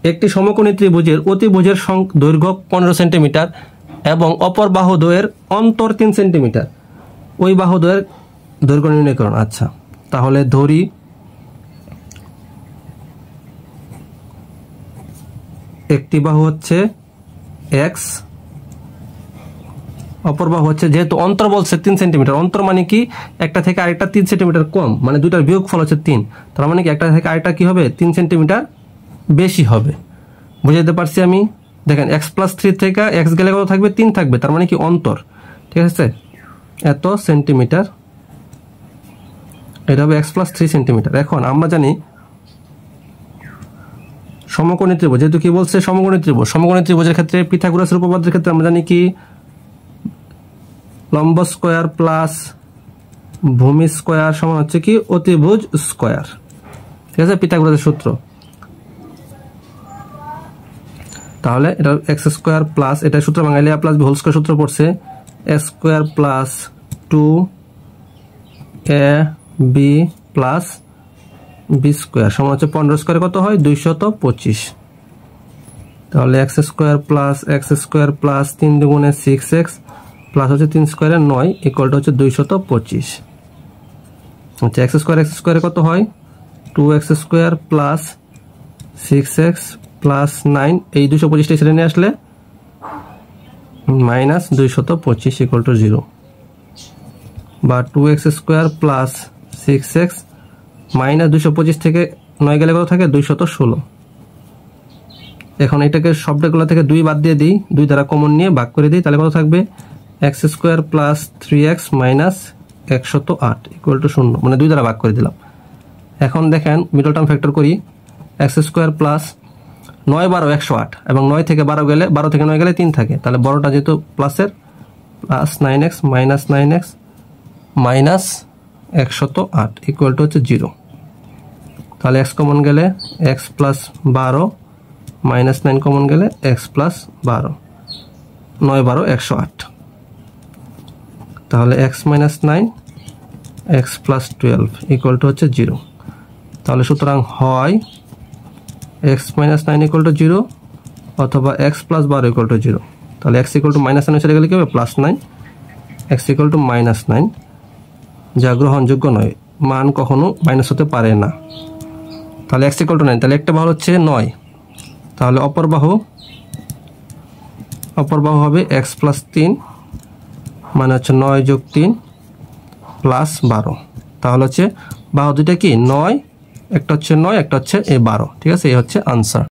একটি সমকোণী ত্রিভুজের অতিভুজের দৈর্ঘ্য 15 সেন্টিমিটার এবং অপর বাহুদ্বয়ের অন্তর 3 সেন্টিমিটার, ওই বাহুদ্বয়ের দৈর্ঘ্য নির্ণয় করুন। আচ্ছা, তাহলে ধরি একটি বাহু হচ্ছে এক্স, অপর বাহু হচ্ছে, যেহেতু অন্তর বলছে 3 সেন্টিমিটার, অন্তর মানে কি একটা থেকে আরেকটা 3 সেন্টিমিটার কম, মানে দুটার বিয়োগফল হচ্ছে 3, তার মানে কি একটা থেকে আরেকটা কি হবে 3 সেন্টিমিটার বেশি হবে। বুঝাতে পারছি আমি? দেখেন x+3 থেকে x গেলে কত থাকবে? 3 থাকবে, তার মানে কি অন্তর, ঠিক আছে, এত সেন্টিমিটার, এটা হবে x+3 সেন্টিমিটার। এখন আমরা জানি সমকোণী ত্রিভুজ, যেহেতু কি বলছে সমকোণী ত্রিভুজ, সমকোণী ত্রিভুজের ক্ষেত্রে পিথাগোরাসের উপপাদ্যের ক্ষেত্রে আমরা জানি কি লম্ব স্কয়ার প্লাস ভূমি স্কয়ার সমান হচ্ছে কি অতিভুজ স্কয়ার, ঠিক আছে, পিথাগোরাসের সূত্র। তাহলে এটা এক্স স্কয়ার প্লাস, এটা সূত্র বাঙালি প্লাস বি হোল স্কয়ার সূত্র পড়ছে, A square plus 2ab plus B square সমান হচ্ছে 15 স্কয়ার কত হয় 225। তাহলে এক্স স্কয়ার প্লাস 3 দুগুণে 6x প্লাস হচ্ছে 3 স্কয়ারে 9 ইকুয়াল টু হচ্ছে 225। আচ্ছা, এক্স স্কয়ারে কত হয় 2x square plus 6x plus 9, এই 225টা ছেড়ে নিয়ে আসলে মাইনাস 225 ইকুয়াল টু 0, বা 2x square plus 6x minus 225 থেকে 9 গেলে কত থাকে 216। এখন এটাকে সবগুলো থেকে 2 বাদ দিয়ে দিই, 2 দ্বারা কমন নিয়ে ভাগ করে দিই, তাহলে কত থাকবে x square plus 3x minus 108 equal to 0, মানে 2 দ্বারা ভাগ করে দিলাম। এখন দেখেন মিডল টার্ম ফ্যাক্টর করি, এক্স স্কয়ার প্লাস 9 12 108, এবং 9 থেকে 12 গেলে 12 থেকে 9 গেলে 3 থাকে, তাহলে বড়টা যেহেতু প্লাসের plus 9x minus 108 equal to হচ্ছে 0। তাহলে x কমন গেলে x প্লাস 12 মাইনাস 9 কমন গেলে x প্লাস 12, 9 12 108, তাহলে x minus 9 x plus 12 equal to হচ্ছে 0। তাহলে সুতরাং হয় x মাইনাস 9 ইকুয়াল টু 0 অথবা x প্লাস 12 ইকুয়াল টু 0। তাহলে x ইকুয়াল টু মাইনাস 9 চলে গেলে কি হবে plus 9, x equal to minus 9, যা গ্রহণযোগ্য নয়, মান কখনো মাইনাস হতে পারে না। তাহলে x ইকুয়াল টু 9, তাহলে একটা বাহু হচ্ছে 9, তাহলে অপর বাহু হবে x প্লাস 3, মানে হচ্ছে 9 যোগ 3 প্লাস 12, তাহলে হচ্ছে বাহু দুইটা কি 9, একটা হচ্ছে 9 একটা হচ্ছে 12, ঠিক আছে, এই হচ্ছে আনসার।